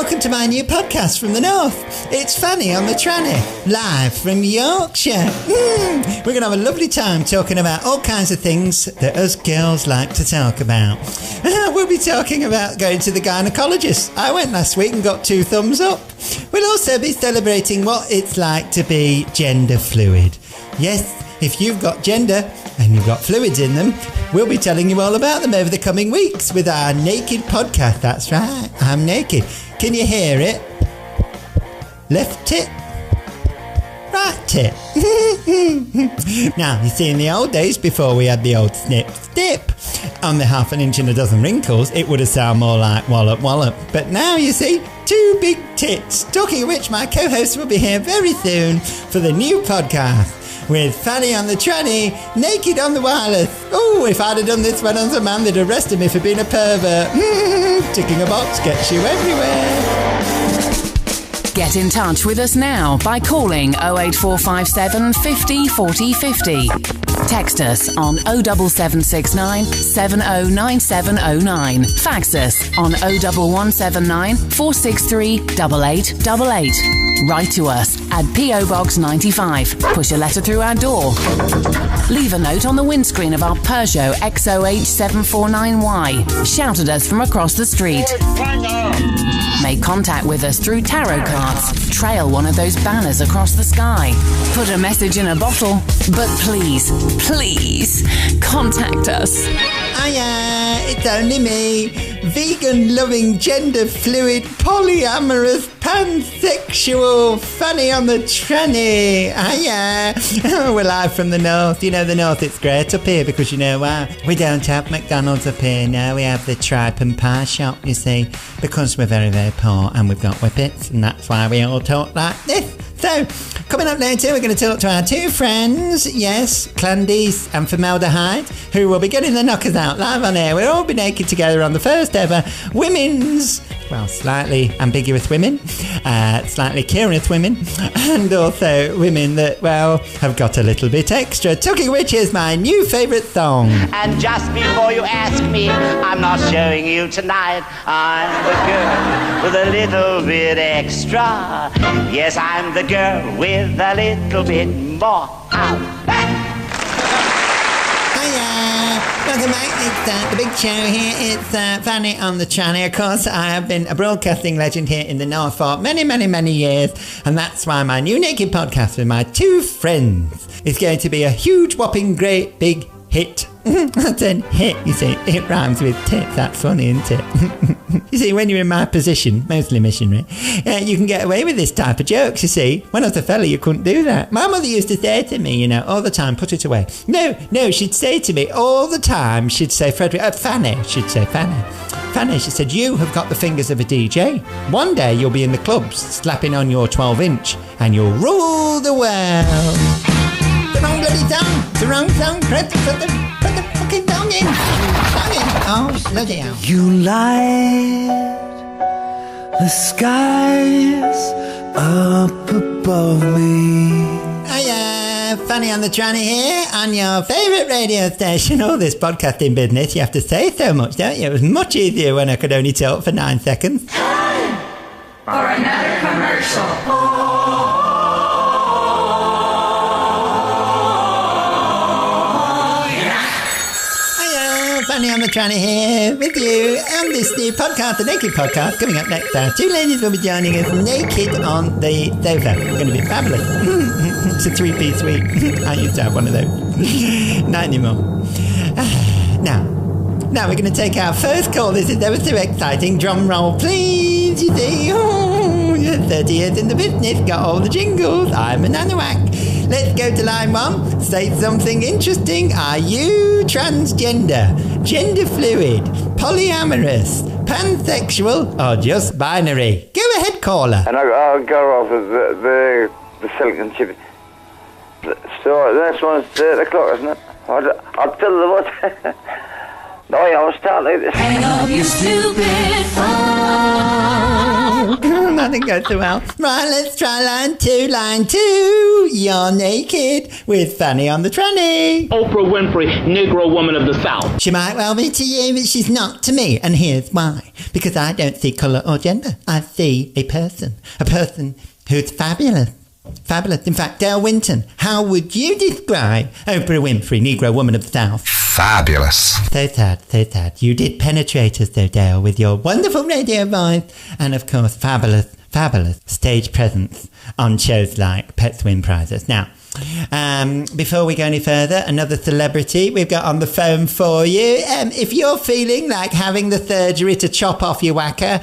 Welcome to my new podcast from the north. It's Fanny on the Tranny, live from Yorkshire. We're going to have a lovely time talking about all kinds of things that us girls like to talk about. We'll be talking about going to the gynaecologist. I went last week and got 2 thumbs up. We'll also be celebrating what it's like to be gender fluid. Yes, if you've got gender and you've got fluids in them, we'll be telling you all about them over the coming weeks with our naked podcast. That's right, I'm naked. Can you hear it? Left tit, right tit. Now, you see, in the old days, before we had the old snip, on the half an inch and a dozen wrinkles, it would have sounded more like wallop, wallop. But now, you see, 2 big tits. Talking of which, my co-host will be here very soon for the new podcast with Fanny on the Tranny, naked on the wireless. Oh, if I'd have done this when I was a man, they'd arrested me for being a pervert. Ticking a box gets you everywhere. Get in touch with us now by calling 08457 50 40 50. Text us on 07769 709709. Fax us on 01179 463 8888. Write to us at PO Box 95. Push a letter through our door. Leave a note on the windscreen of our Peugeot XOH749Y. Shout at us from across the street. Make contact with us through tarot cards. Trail one of those banners across the sky. Put a message in a bottle. But please, please, contact us. Hiya, it's only me, vegan-loving, gender-fluid, polyamorous, pansexual, Fanny on the Tranny. Hiya. We're live from the north. You know the north, it's great up here because you know why? We don't have McDonald's up here now. We have the tripe and pie shop, you see, because we're very, very poor and we've got whippets, and that's why we all talk like this. So, coming up later, we're going to talk to our 2 friends, yes, Clandice and Formaldehyde, who will be getting the knockers out live on air. We'll all be naked together on the first ever women's, well, slightly ambiguous women, slightly curious women, and also women that, well, have got a little bit extra. Talking which is my new favourite song. And just before you ask me, I'm not showing you tonight. I'm the girl with a little bit extra. Yes, I'm the girl with a little bit more. Welcome back. It's the big show here. It's Fanny on the Tranny. Of course, I have been a broadcasting legend here in the North for many, many, many years, and that's why my new naked podcast with my 2 friends is going to be a huge, whopping, great, big hit. I said hit, you see. It rhymes with tits. That's funny, isn't it? You see, when you're in my position, mostly missionary, you can get away with this type of jokes, you see. When I was a fella, you couldn't do that. My mother used to say to me, you know, all the time, put it away. No, she'd say to me all the time, she'd say, Fanny, she'd say, Fanny, she said, you have got the fingers of a DJ. One day you'll be in the clubs, slapping on your 12-inch, and you'll rule the world. The wrong bloody tongue, the wrong tongue, put the fucking tongue in. Oh, bloody hell. You light the skies up above me. Hiya, Fanny on the Tranny here on your favourite radio station. All this podcasting business, you have to say so much, don't you? It was much easier when I could only talk for 9 seconds. Time for another commercial. Fanny on the Tranny here with you on this new podcast, the Naked Podcast. Coming up next, our 2 ladies will be joining us naked on the sofa. It's going to be fabulous. It's a 3-piece suite. I used to have one of those. Not anymore. Now we're going to take our first call. This is ever so exciting. Drum roll, please. You see, 30 years in the business, got all the jingles. I'm a nanowhack. Let's go to line 1. Say something interesting. Are you transgender, gender fluid, polyamorous, pansexual, or just binary? Go ahead, caller. And I'll go off of the silicon chip. So the next one's 8 o'clock, isn't it? I'll tell you what. No, I'll start like this. Hang up your stupid phone. That didn't go so well. Right, let's try line 2. Line 2. You're naked with Fanny on the tranny. Oprah Winfrey, Negro woman of the South. She might well be to you, but she's not to me. And here's why. Because I don't see colour or gender. I see a person. A person who's fabulous. Fabulous. In fact, Dale Winton, how would you describe Oprah Winfrey, Negro woman of the South? Fabulous. So sad, so sad. You did penetrate us though, Dale, with your wonderful radio voice and, of course, fabulous stage presence on shows like Pets Win Prizes. Now, before we go any further, another celebrity we've got on the phone for you. If you're feeling like having the surgery to chop off your whacker,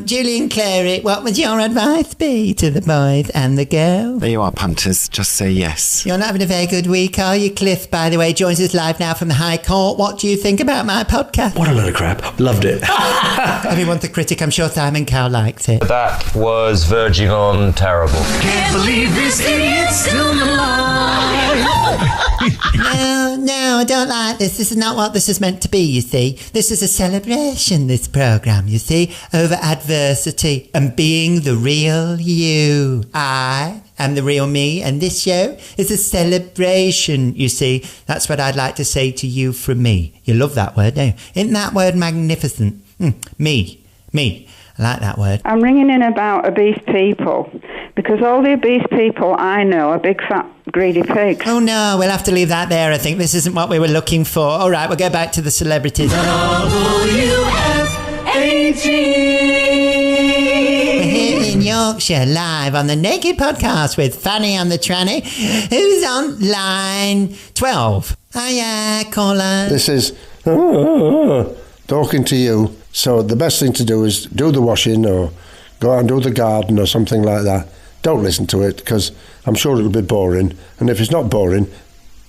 Julian Clary, what would your advice be to the boys and the girls? There you are, punters. Just say yes. You're not having a very good week, are you? Cliff, by the way, joins us live now from the High Court. What do you think about my podcast? What a load of crap. Loved it. Everyone's a critic. I'm sure Simon Cowell likes it. That was verging on terrible. Can't believe this idiot's still alive. No, I don't like this. This is not what this is meant to be, you see. This is a celebration, this programme, you see, over adversity and being the real you. I am the real me, and this show is a celebration, you see. That's what I'd like to say to you from me. You love that word, don't you? Isn't that word magnificent? Me. I like that word. I'm ringing in about obese people, because all the obese people I know are big, fat, greedy pigs. Oh no, we'll have to leave that there. I think this isn't what we were looking for. All right, we'll go back to the celebrities. WFAG. We're here in Yorkshire, live on the Naked Podcast with Fanny on the tranny, who's on line 12. Hiya, caller. This is talking to you. So the best thing to do is do the washing or go out and do the garden or something like that. Don't listen to it, because I'm sure it'll be boring. And if it's not boring,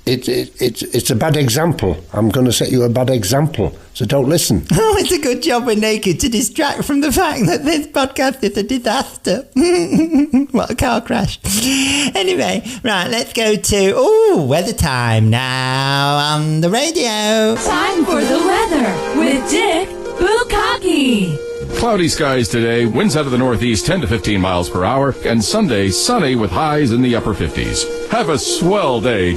it's a bad example. I'm going to set you a bad example, so don't listen. Oh, it's a good job we're naked to distract from the fact that this podcast is a disaster. What a car crash. Anyway, right, let's go to weather time now on the radio. Time for the weather with Dick Bukaki. Cloudy skies today, winds out of the northeast 10 to 15 miles per hour, and Sunday sunny with highs in the upper 50s. Have a swell day.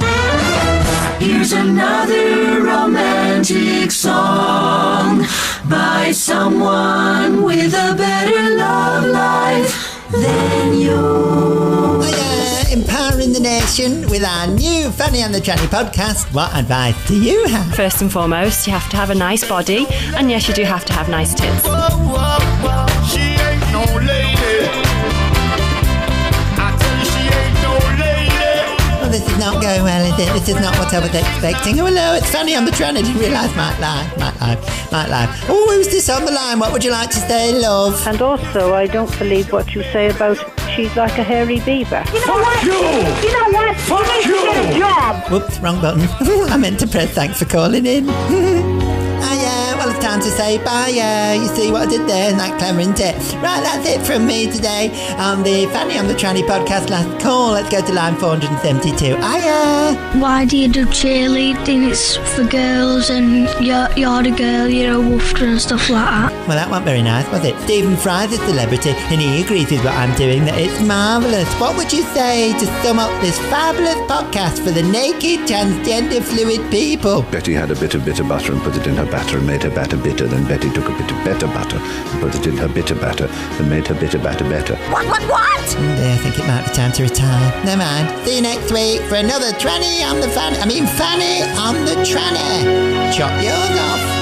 Here's another romantic song by someone with a better love life than you. Empowering the nation with our new Fanny on the Tranny podcast. What advice do you have? First and foremost, you have to have a nice body, and yes, you do have to have nice tits. Whoa, whoa, whoa, she ain't no lady. I tell you, she ain't no lady. Well, this is not going well, is it? This is not what I was expecting. Oh, hello, it's Fanny on the Tranny. I didn't realise might live. Oh, who's this on the line? What would you like to say, love? And also, I don't believe what you say about she's like a hairy beaver. You know what? You know what? Fuck you! You need to get a job! Whoops, wrong button. I meant to press thanks for calling in. Well, it's time to say bye. You see what I did there? Isn't that clever, isn't it? Right, that's it from me today on the Fanny on the Tranny podcast. Last call. Let's go to line 472. Why do you do cheerleading? It's for girls, and you're a girl, you're a woofter and stuff like that. Well, that wasn't very nice, was it? Stephen Fry's a celebrity, and he agrees with what I'm doing, that it's marvellous. What would you say to sum up this fabulous podcast for the naked, transgender, fluid people? Betty had a bit of bitter butter and put it in her batter and made her batter bitter. Then Betty took a bit of better butter and put it in her bitter batter and made her bitter batter better. What? I think it might be time to retire. Never mind. See you next week for another Fanny on the Tranny. Chop yours off.